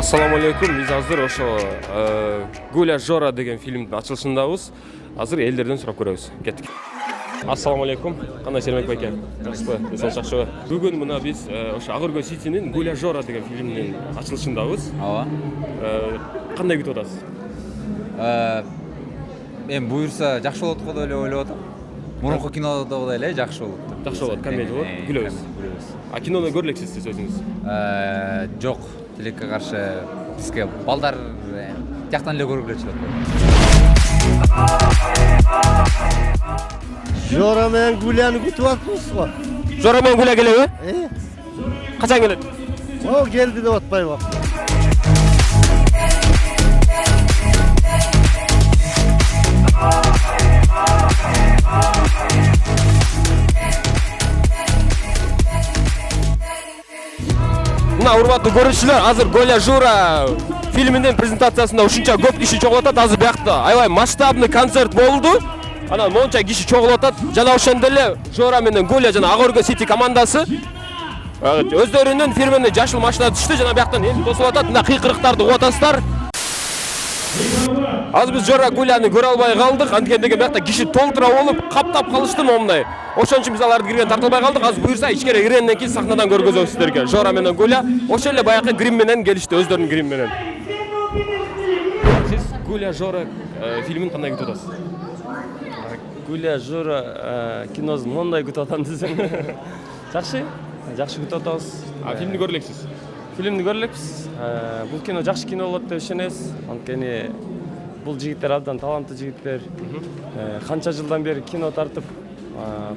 Assalamu alaikum. Biz hazır ошо Гуля Жора деген фильмдин ачылышындабыз. Азыр элдерден сурап көрөбүз. Кеттик. Assalamu alaikum. Кандай Сермек байке? Жакшыбы? Эсен жакшыбы? Бүгүн мына биз ошо Агыркөл Ситинин Гуля Жора деген фильмдин ачылышындабыз. Ооба. Кандай күтүп атасыз? Мен буюрса жакшы болот го деп ойлоп атам. Мурунку кинодогудай эле жакшы болот. Жакшы болот, комедия болот. Күлөбүз. А кинону көрө элексиз өзүңүз? Жок, тилекке каршы бизге балдар жактан эле көргүлө чыгат. Жора менен Гуляны күтүп атпыз го. Жора менен Гуля келеби? Качан келет? О, келди деп атпайбы? Мына урматтуу көрүүчүлөр, азыр Гуля Жора фильминин презентациясында ушунча көп киши чогулуп атат. Азыр биякта аябай масштабный концерт болду. Анан монча киши чогулуп атат. Жана ошондой эле Жора менен Гуля жана Агыркөл Сити командасы өздөрүнүн фильмине жашыл машина түштү. Жана бияктан эл тосуп атат. Мына кыйкырыктарды угуп атасыздар. Азыр биз Жора Гуляны көрө албай калдык. Анткени биякта киши толтура болуп каптап калышты момундай. Ошон үчүн биз аларды кирген тартылбай калдык. Азыр буюрса ичкери киргенден кийин сахнадан көргөзөбүз сиздерге. Жора менен Гуля ошол эле баягы грим менен келишти, өздөрүнүн грим менен. Сиз Гуля Жора фильмин кандай күтүп атасыз? Гуля Жора киносун мондай күтүп атам десем. Жакшы күтүп атабыз. Фильмди көрө элексиз? Фильмди көрө элекпиз. Бул кино жакшы кино болот деп ишенебиз. Анткени бул жигиттер абдан таланттуу жигиттер. Канча жылдан бери кино тартып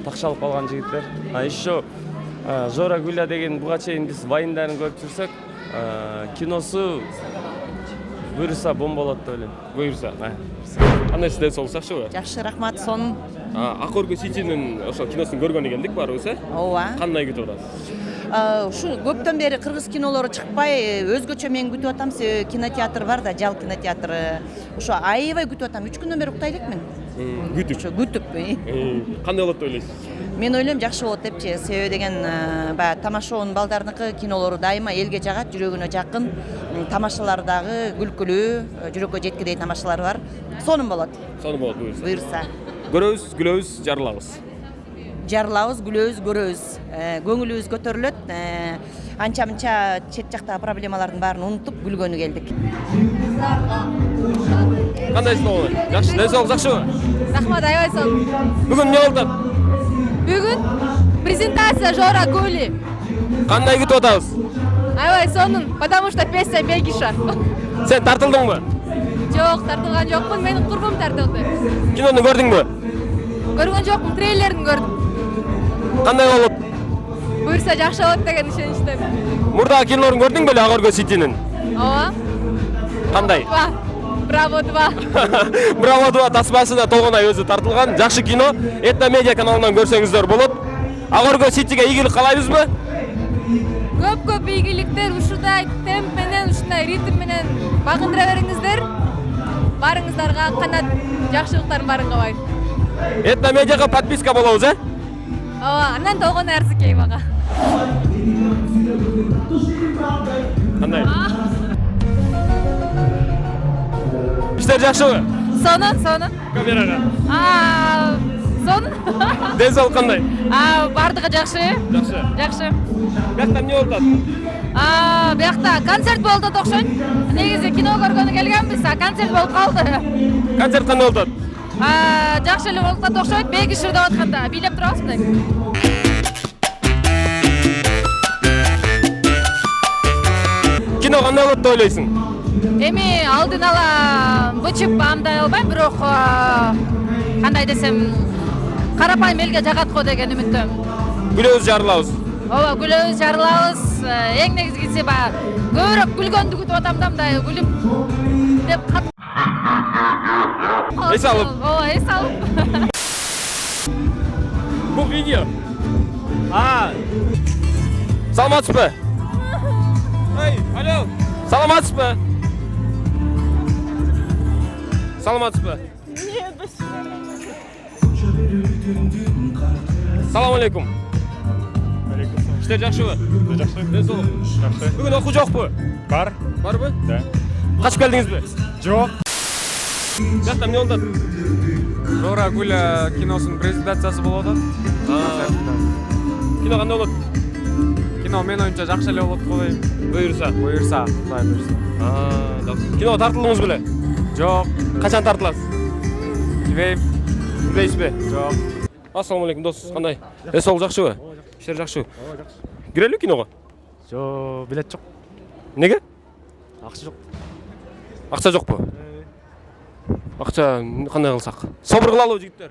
такшалып калган жигиттер. Еще Жора Гуля деген буга чейин биз вайындарын көрүп жүрсөк, киносу буюрса бом болот деп ойлойм. Буюрса. Кандай сизден сол жакшыбы? Жакшы, рахмат. Сонун. Агыркөл Ситинин ошо киносун көргөнү келдик барыбыз, Ооба. Кандай күтүп атасыз? Ушу көптөн бери кыргыз кинолору чыкпай, өзгөчө мен күтүп атам. Себеби кинотеатр бар да, Жал кинотеатр. Ошо аябай күтүп атам. 3 күндөн бери уктай элекмин. Күтүп. Кандай болот деп ойлойсуз? Мен ойлойм жакшы болот депчи. Себеби деген баягы тамашаонун балдарыныкы кинолору дайыма элге жагат, жүрөгүнө жакын. Тамашалары дагы күлкүлүү, жүрөккө жеткидей тамашалар бар. Сонун болот. Сонун болот Буюрса. Көрөбүз, күлөбүз, жарылабыз. Жарылабыз, күлөбүз, көрөбүз. Көңүлүбүз көтөрүлөт. Анча-мынча чет жактагы проблемалардын баарын унутуп күлгөнү келдик. Кандайсыз болду? Жакшы, ден жакшыбы? Рахмат, аябай сонун. Бүгүн эмне болду? Бүгүн презентация Жора Гули. Кандай күтүп атабыз? Аябай сонун, потому что песня Бегиша. Сен тартылдыңбы? Жок, тартылган жокмун, менин курбум тартылды. Кинону көрдүңбү? Көргөн жокмун, трейлерин көрдүм. Кандай болот? Буюрса жакшы болот деген ишеничтемин. Мурдагы кинолорун көрдүң беле Агыркөл Ситинин? Ооба. Кандай? Браво 2. Браво 2 тасмасына толгонай өзү тартылган. Жакшы кино. Этно медиа каналынан көрсөңүздөр болот. Агыркөл Ситиге ийгилик каалайбызбы? Көп ийгиликтер, ушундай темп менен, ушундай ритм менен багындыра бериңиздер. Барыңыздарга канат жакшылыктардын баарын каалайм. Этно медиага подписка болобуз, Ооба, андан толгонай арзыкей бага. Кандай? Иштер жакшыбы? Сонун. Камерага. Сонун. Ден соолук кандай? Бардыгы жакшы. Жакшы. Биякта эмне болуп атат? Биякта концерт болду да окшойт. Негизи кино көргөнү келгенбиз, концерт болуп калды. Концерт кандай болуп атат? Жакшы эле болуп атат окшойт. Бегишир деп атканда бийлеп турабыз мына. Кино кандай болот деп ойлойсуң? Эми алдын ала бычып андай албайм, бирок кандай десем, карапайым элге жагат го деген үмүттөмүн. Күлөбүз, жарылабыз. Ооба, күлөбүз, жарылабыз. Эң негизгиси көбүрөөк күлгөндү күтүп атам да, мындай күлүп деп Эс алып. Ооба, эс алып. Бул видео. Саламатсызбы? Алло. Саламатсызбы? Салам алейкум. иштер жакшыбы? Жакшы. Ден соолук. Жакшы. Бүгүн окуу жокпу? Бар. Барбы? Да. Качып келдиңизби? Жок. Жакта эмне болуп атат? Жора Гуля киносунун презентациясы болуп атат. Кино кандай болот? Кино мен оюмча жакшы эле болот го дейм. Буюрса. Буюрса, Кудай буюрса. Жакшы. Киного тартылдыңыз беле? Жок, Качан тартыласыз? билбейм. Билбейсизби? Жок. Ассаламу алейкум дос, кандай? Эсол жакшыбы? Иштер жакшыбы? Кирелби киного? Жо, билет жок. Неге? Акча жок. Акча жокпу? Акча кандай кылсак? Собур кылалы жигиттер.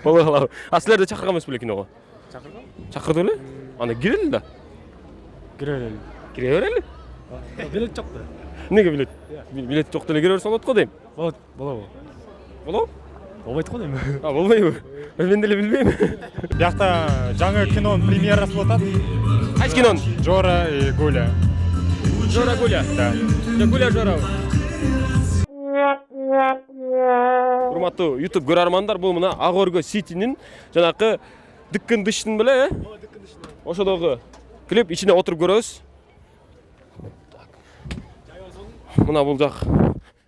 Болбой калабы. А силерди чакырган эмес беле киного? Чакырган? Чакырды беле? Анда кирели да. Кире берели. Кире берели? Билет жок да. Неге билет? Билет жок деле кире берсе болот го дейм. Болот, болобу? Болобу? Болбойт го дейм. Болбойбу. Мен деле билбейм. Биякта жаңы кинонун премьерасы болуп атат. Кайсы кинонун? Жора и Гуля. Жора Гуля. Да. Гуля Жорабы. Урматтуу YouTube көрөрмандар, бул мына Ак Өргө Ситинин жанакы дыккын дыштын беле, ошодогу клип ичине отуруп көрөбүз. Мына бул жак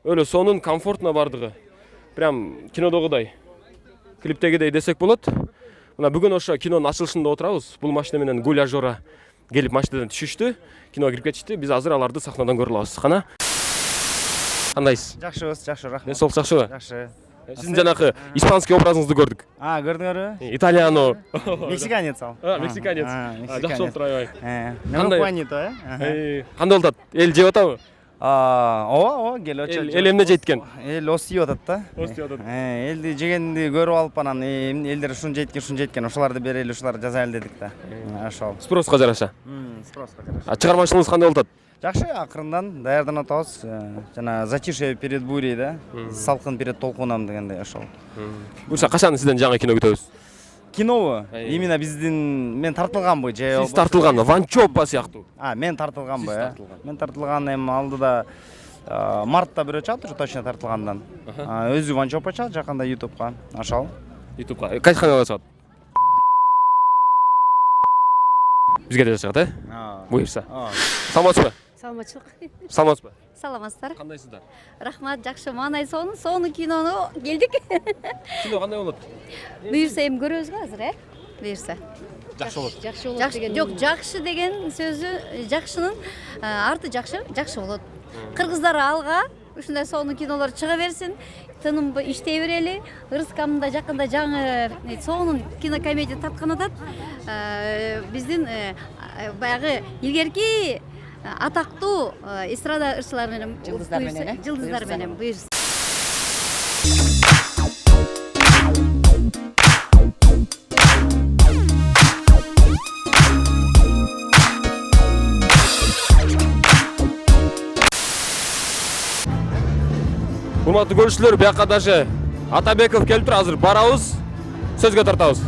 өлө сонун комфортно бардыгы. Прям кинодогудай. Клиптегидей десек болот. Мына бүгүн ошо кинонун ачылышында отурабыз. Бул машина менен Гуля Жора келип машинадан түшүштү. Киного кирип кетишти. Биз азыр аларды сахнадан көрө алабыз. Кана. Кандайсыз? Жакшыбыз, жакшы, рахмат. Мен сол жакшыбы? Жакшы. Сиздин жанакы испанский образыңызды көрдүк. Көрдүңөрбү? Итальяно. Мексиканец ал. Мексиканец. Жакшы болуп турат аябай. Кандай планета, э? Кандай болуп атат? Эл жеп атабы? Ооба, келип атат. Эл эмне жейт экен? Эл ос жеп атат да. Ос жеп атат. Элди жегенди көрүп алып анан элдер ушуну жейткен, ошоларды берели, ошоларды жазайлы дедик да. Ошол. Спроска жараша. Спроска жараша. Чыгармачылыгыңыз кандай болуп атат? Жакшы, акырындан даярданып атабыз. Жана затишье перед бурей да, салкын перед толкуном дегендей ошол. Буюрса качан сизден жаңы кино күтөбүз? Кинобу? Именно биздин мен тартылганбы же? Сиз тартылган, Ванчопа сыяктуу. Мен тартылганбы, э? Мен тартылган эми алдыда мартта бирөө чыгат, ушу точно тартылгандан. Өзү Ванчопа чыгат жакында YouTube'га. Ошол. YouTube'га. Кайсы каналга чыгат? Бизге да чыгат, э? Буюрса. Саламатсызбы? Саламатчылык. Саламатсызбы? Саламатсыздар. Кандайсыздар? Рахмат, жакшы. Маанай сону кинону келдик. Кино кандай болот? Буюрса эми көрөбүз го азыр, э? Буюрса. Жакшы болот. Жакшы болот деген. Жок, жакшы деген сөзү жакшынын арты жакшы болот. Кыргыздар алга ушундай сону кинолор чыга берсин. Тынымбы иштей берели. Ырыскамда жакында жаңы сонун кинокомедия тарткан атат. Биздин баягы илгерки атактуу эстрада ырчылар менен, жылдыздар менен буюрса. Урматтуу көрүүчүлөр, бияка даже Атабеков келип тур, азыр барабыз, сөзгө тартабыз.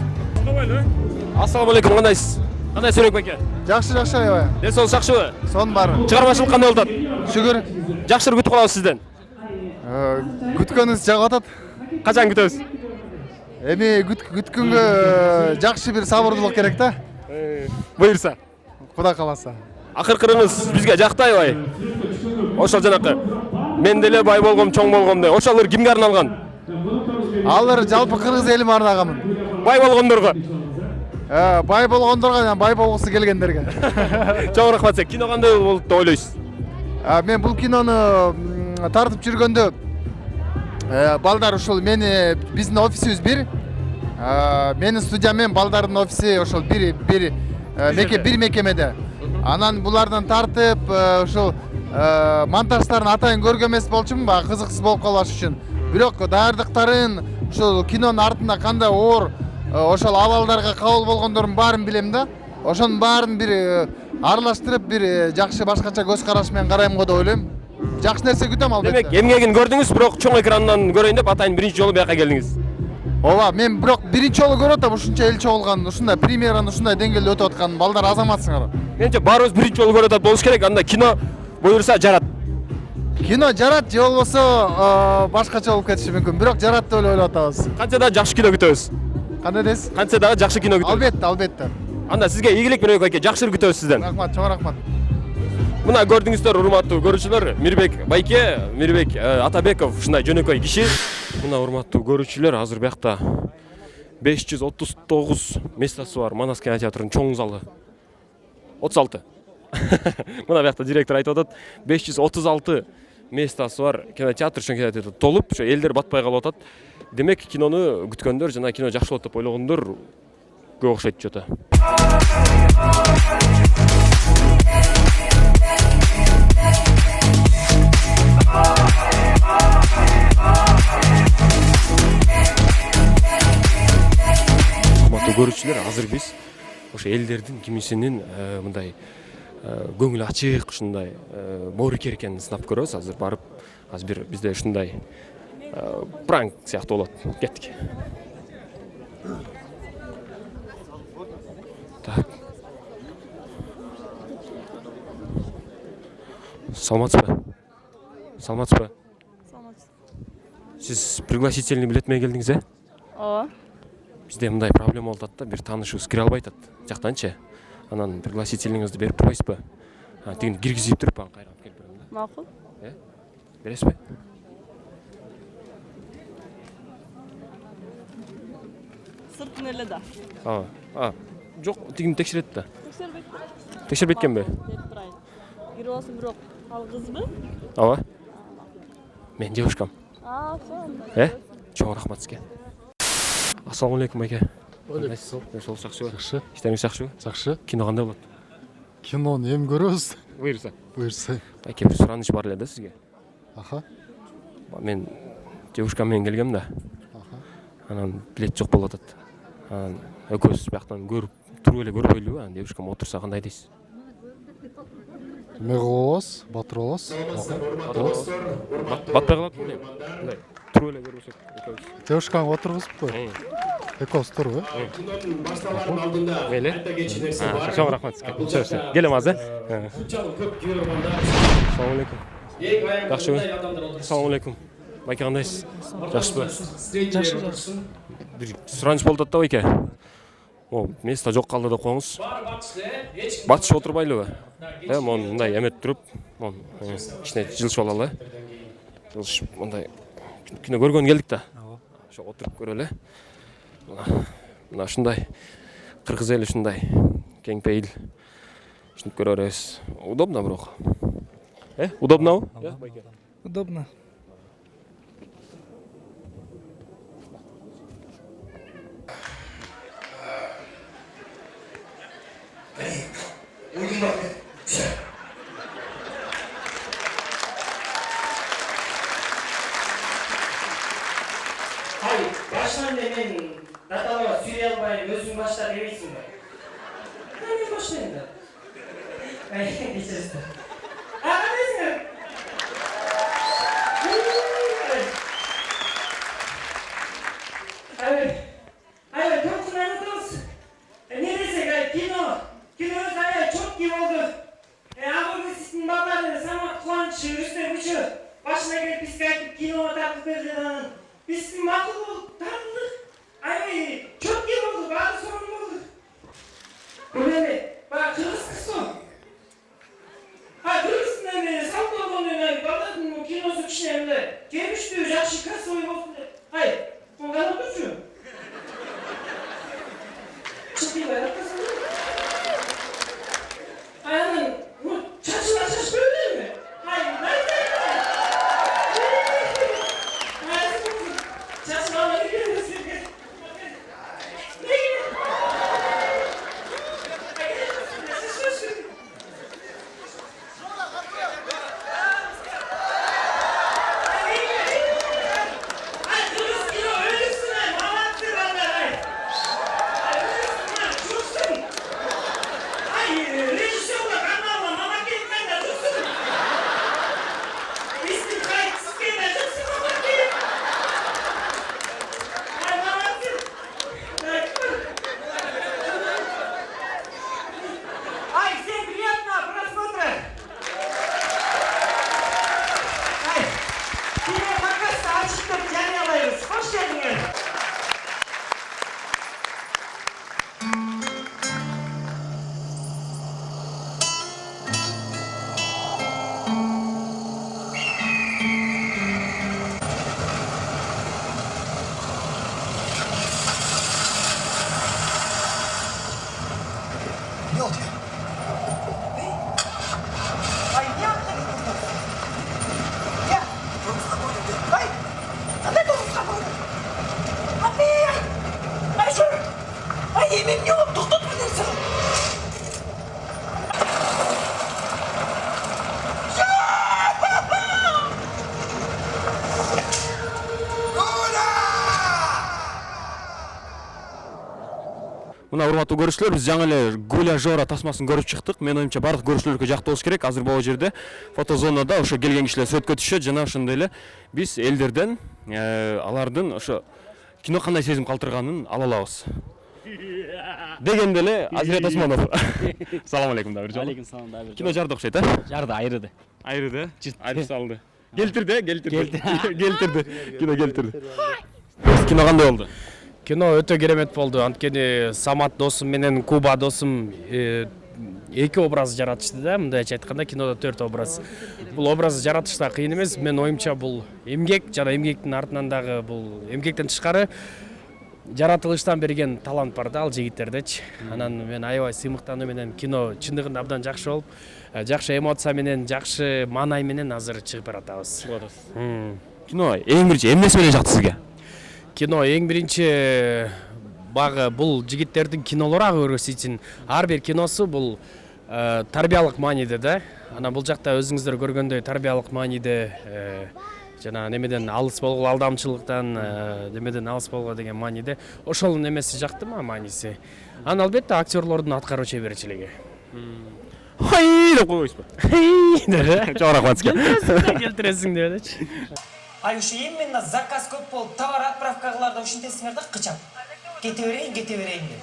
Ассаламу алейкум, кандайсыз? Кандай Сүрөк беке? Жакшы, жакшы аябай. Ден соолук жакшыбы? Сонун бар. Чыгармачылык кандай болуп атат? Шүгүр. Жакшы күтүп калабыз сизден. Күткөнүбүз жагып атат. Качан күтөбүз? Эми күткөнгө жакшы бир сабырдуулук керек да. Буюрса. Кудай кааласа. Акыркырыңыз бизге жакты аябай. Ошол жанакы мен деле бай болгом, чоң болгом деп. Ошолор кимге арналган? Алар жалпы кыргыз элиме арнагамын. Бай болгондорго. Бай болгондорго, жана бай болгусу келгендерге. Чоң рахмат. Кино кандай болот деп ойлойсуз? Мен бул кинону тартып жүргөндө балдар ушул мени биздин офисибиз бир. Менин студиям менен балдардын офиси ошол бир мекемеде. Анан булардан тартып ушул монтаждарын атайын көргөн эмес болчумун, баягы кызыксыз болуп калбаш үчүн. Бирок даярдыктарын ушул кинонун артында кандай оор ошол абалдарга кабыл болгондордун баарын билем да. Ошонун баарын бир аралаштырып бир жакшы башкача көз караш менен карайм го деп ойлойм. Жакшы нерсе күтөм албетте. Демек, эмгегин көрдүңүз, бирок чоң экрандан көрөйүн деп атайын биринчи жолу бияка келдиңиз. Ооба, мен бирок биринчи жолу көрүп атам, ушунча эл чогулган, ушундай премьераны ушундай деңгээлде өтүп аткан балдар азаматсыңар. Менимче баарыбыз биринчи жолу көрүп атат болуш керек, анда кино буюрса жарат. Кино жарат же болбосо башкача болуп кетиши мүмкүн, бирок жарат деп эле ойлоп атабыз. Канчадан жакшы кино күтөбүз? Кандай десиз? Кантсе дагы жакшы кино күтөбүз. Албетте, албетте. Анда сизге ийгилик менен аке, жакшылык күтөбүз сизден. Рахмат, чоң рахмат. Мына көрдүңүздөр урматтуу көрүүчүлөр, Мирбек байке, Мирбек Атабеков ушундай жөнөкөй киши. Мына урматтуу көрүүчүлөр, азыр биякта 539 местосы бар Манас кинотеатрынын чоң залы. 36. Мына биякта директор айтып атат, 536 местосы бар кинотеатр, ошол кинотеатр толуп, ошо элдер батпай калып атат. Демек кинону күткөндөр жана кино жакшы болот деп ойлогондор көп окшойт жото. Көрүүчүлөр, азыр биз ошо элдердин кимисинин мындай көңүлү ачык, ушундай боорукер экенин сынап көрөбүз. Азыр барып, азыр бизде ушундай пранк сыяктуу болот. Кеттик. Так. Саламатсызбы? Саламатсызбы? Сиз пригласительный билет менен келдиңиз, э? Ооба. Бизде мындай проблема болуп атат да, бир таанышыбыз кире албай атат. Жактанчы. Анан пригласительниңизди берип турбайсызбы? Тигин киргизип туруп аны кайра алып келип берем да. Макул. Бересизби? Сыртын эле да. Жок, тигин текшерет да. Текшербейт. Текшербейт экенби? Деп турайын. Кирип алсын бирок, ал кызбы? Ооба. Мен девушкам. Чоң. Чоң рахмат сизге. Ассаламу алейкум байке. Ошол жакшыбы? Жакшы. Иштериңиз жакшыбы? Жакшы. Кино кандай болот? Кинону эми көрөбүз. Буйрса. Буйрса. Байке, бир сураныч бар эле да сизге. Аха. Мен девушкам менен келгем да. Анан билет жок болуп атат. Анан экөөбүз бияктан көрүп, туруп эле көрбөйлүбү? Анан девушкам отурса кандай дейсиз? Эме кылабыз, батыр болобуз. Батпай калат белем. Мындай туруп эле көрбөсөк экөөбүз. Девушканы отургузуппу? Экөөбүз туруп, Мейли. Чоң рахмат сизге. Чөбүз. Келем азыр, Ассаламу алейкум. Жакшыбы? Ассаламу алейкум. Байке кандайсыз? Жакшысызбы? Жакшы. Бир сураныч болуп атат да байке. Место жок калды деп коюңуз. Батышып отурбайлыбы? Мону мындай эмет туруп, мону кичине жылышып алалы. Жылышып мындай кино көргөн келдик да. Ошо отуруп көрөлү. Мына ушундай кыргыз эли ушундай кең пейил. Ушинтип көрө беребиз. Удобно бирок. Удобнобу? Удобно. Baştan demen datama süre almayın, özün başta demeysin mi? Ben başlayayım da. Geçeriz de. Arkadaşlar. Evet, çok kullanıyoruz. Ne desek, kino sana çok iyi oldu. Ama sizin babaları sana kıvançı, üstüne bıçı. Başına gelip psikiyatrip kino takip edilen. Biz makul olduk, tanıdık. Ay, çok iyi oldu, bazı sorun oldu. Bu ne? Bak, kırız kısım. Kırızsın ne? Sağ olun ne? Baladın mı? Kinosu kişilerle. Gelmişti, yakşı kası oyun olsun. Hayır, bu kadar mısın? Çok iyi var, haklısın. Ayağının, bu çaş böyle mi? Hayır, hayır. Мына урматтуу көрүүчүлөр, биз жаңы эле Гуля Жора тасмасын көрүп чыктык. Мен оюмча бардык көрүүчүлөргө жактуу болуш керек. Азыр бул жерде фотозонада ошо келген кишилер сүрөткө түшөт жана ошондой эле биз элдерден алардын ошо кино кандай сезим калтырганын ала алабыз. Дегенде эле Азирет Осмонов. Салам алейкум да бир жолу. Алейкум салам да бир жолу. Кино жарды окшойт, а? Жарды, айрыды. Айрыды? Айрып салды. Келтирди. Кино келтирди. Кино кандай болду? Кино өтө керемет болду. Анткени Самат досум менен Куба досум эки образ жаратышты да. Мындайча айтканда кинодо 4 образ. Бул образ жаратыш да кыйын эмес. Мен оюмча бул эмгек жана эмгектин артынан дагы бул эмгектен тышкары жаратылыштан берген талант бар да ал жигиттердечи. Анан мен аябай сыймыктануу менен кино чындыгында абдан жакшы болуп, жакшы эмоция менен, жакшы маанай менен азыр чыгып баратабыз. Кино эң биринчи эмнеси менен жакты сизге? Кино эң биринчи багы бул жигиттердин кинолору ага көрсөтсүн. Ар бир киносу бул тарбиялык мааниде да. Анан бул жакта өзүңүздөр көргөндөй тарбиялык мааниде жана немеден алыс болгул, алдамчылыктан немеден алыс болгоо деген мааниде. Ошол немеси жакты ма мааниси. Анан албетте актерлордун аткаруу чеберчилиги. Хай деп койбойсузбу? Чоң рахмат сизге. Келтиресиң деп элечи. Ай ушу именно заказ көп болуп, товар отправка кыларда ушинтесиңер да кычап. Кете берейин деп.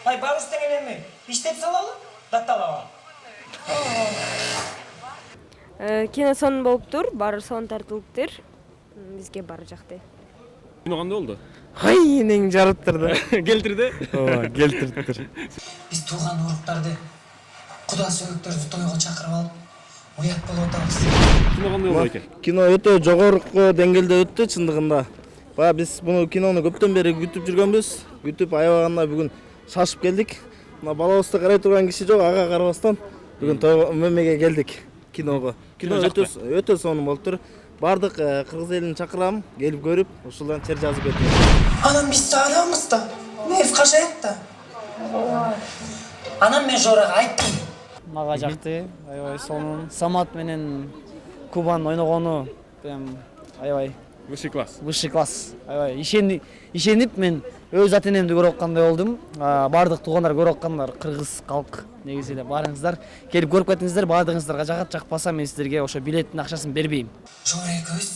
Ай барыбыз тең элеми? Иштеп салалы, датталабы. Кино сонун болуптур, баары сонун тартылыптыр. Бизге баары жакты. Кино кандай болду? Хай энең жарыттырды. Келтирди? Ооба, келтирдиптир. Биз тууган уруктарды, куда сөөктөрдү тойго чакырып алып, уят болуп атабыз. Кино кандай болду экен? Кино өтө жогорку деңгээлде өттү чындыгында. Баягы биз муну кинону көптөн бери күтүп жүргөнбүз. Күтүп аябаганда бүгүн шашып келдик. Мына балабызды карай турган киши жок, ага карабастан бүгүн тойго мемеге келдик киного. Кино өтө сонун болуптур. Бардык кыргыз элин чакырам, келип көрүп, ушулдан чер жазып кетти. Анан биз саадабыз да, нерв кашайт да. Анан мен Жорага айттым. Мага жакты, аябай сонун. Самат менен Кубан ойногону прям аябай Высший класс. Высший класс. Аябай ишенип мен өз ата-энемди көрүп аткандай болдум. Бардык туугандар көрүп аткандар, кыргыз калк. Негизи эле барыңыздар, келип көрүп кетиңиздер, баардыгыңыздарга жагат, жакпаса мен сиздерге ошо билеттин акчасын бербейм. Жора экөөбүз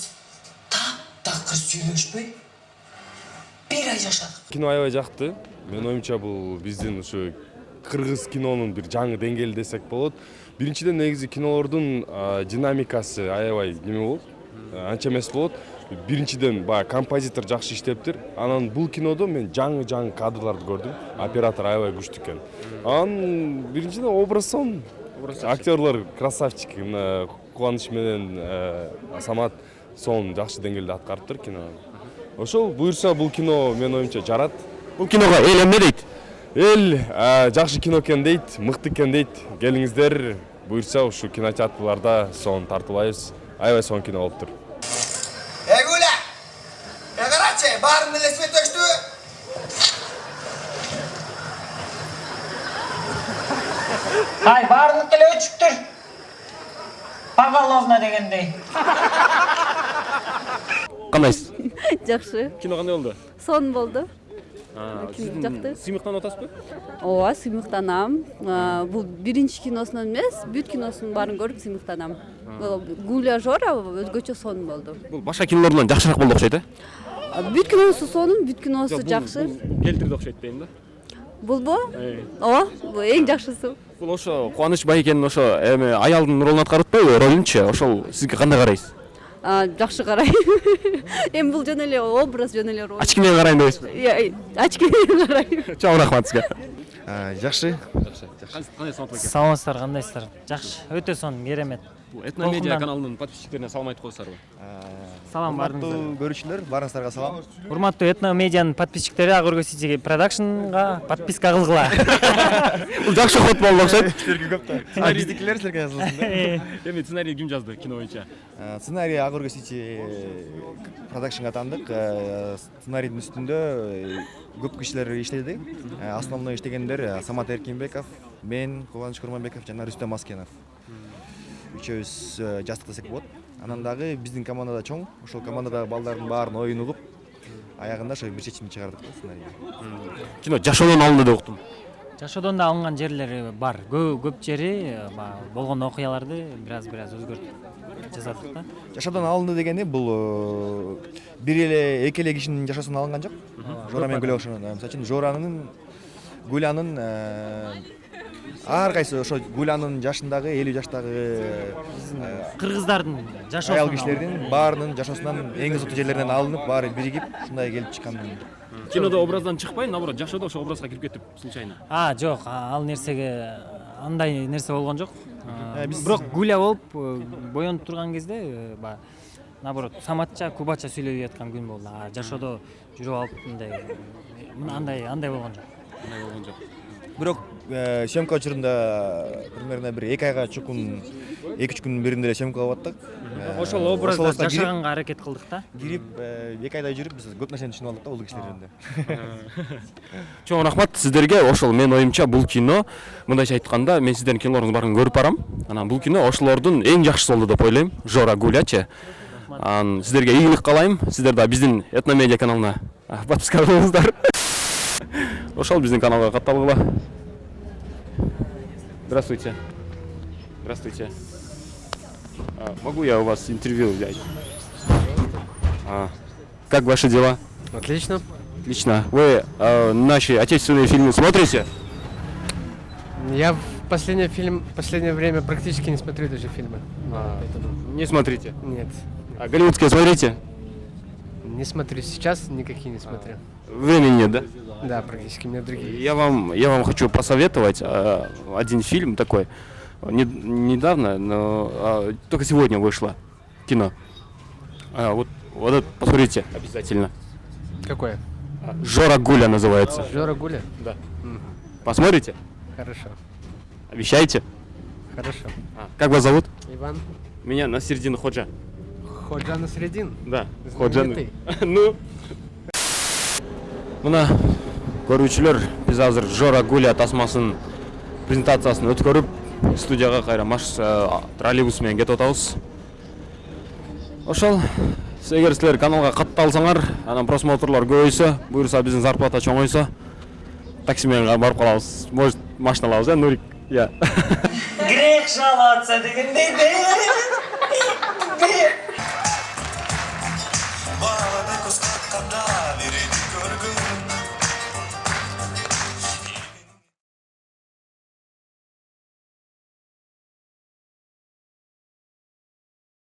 таптакыр сүйлөшпөй бир ай жашадык. Кино аябай жакты. Мен оюмча бул биздин ушу кыргыз кинонун бир жаңы деңгээли десек болот. Биринчиден негизи кинолордун динамикасы аябай неме болот, анча эмес болот. Биринчиден баягы композитор жакшы иштептир. Анан бул кинодо мен жаңы кадрларды көрдүм. Оператор аябай күчтүү экен. Анан биринчиден образ сон, актерлор красавчик. Мына Кубаныч менен Самат сон жакшы деңгээлде аткарыптыр кинону. Ошол буюрса бул кино мен оюмча жарат. Бул киного эл эмне дейт? Эл жакшы кино экен дейт, мыкты экен дейт. Келиңиздер, буюрса ушу кинотеатрларда сон тартуулайбыз. Аябай сонун кино болуптур. Гуля! Карачи, баарын эле свет өчтү. Ай, баарынык эле өчүптүр. Поголовно дегендей. Кандайсыз? Жакшы. Кино кандай болду? Сонун болду. Сиз Жакты. сыймыктанып атасызбы? Ооба, сыймыктанам. Бул биринчи киносунан эмес, бүт киносунун баарын көрүп сыймыктанам. Гуля Жора өзгөчө сонун болду. Бул башка кинолордон жакшыраак болду окшойт, Бүт киносу сонун, бүт киносу жакшы. Келтирди окшойт дейм да. Булбу? Ооба, бул эң жакшысы. Бул ошо Кубаныч Байекенин ошо эме аялдын ролун аткарып атпайбы, ролунчу? Ошол сизге кандай карайсыз? Жакшы карайм. Эми бул жөн эле образ, жөн эле роль. Очки менен карайм дейсизби? Очки менен карайм. Чоң рахмат сизге. Жакшы. Кандай саламат экен? Саламатсыздар, кандайсыздар? Жакшы, өтө сонун, керемет. Бул Этномедиа каналынын подписчиктерине салам айтып коесуздарбы? Салам баарыңыздарга. Урматтуу көрүүчүлөр, баарыңыздарга салам. Урматтуу Этномедианын подписчиктери, Агыргө Сити Продакшнга подписка кылгыла. Бул жакшы ход болду окшойт. Силерге көп да. Биздикилер силерге жазылсын да. Эми сценарий ким жазды кино боюнча? Сценарий Агыргө Сити Продакшнга тандык. Сценарийдин үстүндө көп кишилер иштеди. Основной иштегендер Самат Эркинбеков, мен, Кубаныч Курманбеков жана Рүстөм Аскенов. Үчөөбүз жаздык десек болот. Анан дагы биздин командада чоң, ошол командадагы балдардын баарын оюн угуп, аягында ошо бир чечим чыгардык да сценарийди. Кино жашоодон алынды деп уктум. Жашоодон да алынган жерлери бар. Көп жери болгон окуяларды бир аз өзгөртүп жасадык да. Жашоодон алынды дегени бул бир эле эки эле кишинин жашоосунан алынган жок. Жора менен Гүлө окшогон. Мисалы үчүн Жоранын, Гүлянын ар кайсы ошо Гүлянын жашындагы 50 жаштагы кыргыздардын жашоосунан аял кишилердин баарынын жашоосунан эң ызыктуу жерлеринен алынып, баары биригип, ушундай келип чыккан. Кинодо образдан чыкпай, наоборот, жашоодо ошо образга кирип кетип, случайно. Жок, ал нерсеге андай нерсе болгон жок. Бирок Гүля болуп боёнуп турган кезде наоборот саматча, кубача сүйлөп жаткан күн болду. Жашоодо жүрүп алып андай болгон жок. Бирок съемка учурунда примерно бир 2 айга чукун 2-3 күнүн биринде эле съемка кылып аттык. Ошол образда жашаганга аракет кылдык да. Кирип 2 айда жүрүп биз көп нерсени түшүнүп алдык да бул кишилер жөнүндө. Чоң рахмат сиздерге. Ошол мен оюмча бул кино, мындайча айтканда, мен сиздердин кинолоруңузду барын көрүп барам. Анан бул кино ошолордун эң жакшысы болду деп ойлойм. Жора Гулячы. Анан сиздерге ийгилик каалайм. Сиздер да биздин Этномедиа каналына подписка кылыңыздар. Ошол биздин каналга катталгыла. Здравствуйте. Здравствуйте. Могу я у вас интервью взять? Как ваши дела? Отлично. Отлично. Вы наши отечественные фильмы смотрите? Я в последнее время практически не смотрю даже фильмы. Не смотрите? Нет. А голливудские смотрите? Не смотрю сейчас, никакие не смотрю. Времени нет, да? Да, практически, у меня другие. Я вам хочу посоветовать один фильм такой. Недавно, но только сегодня вышло кино. Вот это посмотрите обязательно. Какое? Жора Гуля называется. Жора Гуля? Да. Посмотрите? Хорошо. Обещаете? Хорошо. Как вас зовут? Иван. Меня Насирдин Ходжа. Ходжа Насредин? Да. Ходжа. Ну. Мына көрүүчүлөр, биз азыр Жора Гуля тасмасынын презентациясын өткөрүп, студияга кайра троллейбус менен кетип атабыз. Ошол, эгер силер каналга катталсаңар, анан просмотрлор көбөйсө, буюрса биздин зарплата чоңойсо, такси менен барып калабыз. Может, машина алабыз, Нурик? Я. Грех жаловаться дегендей. Баланы кускатканда, береди көргүн.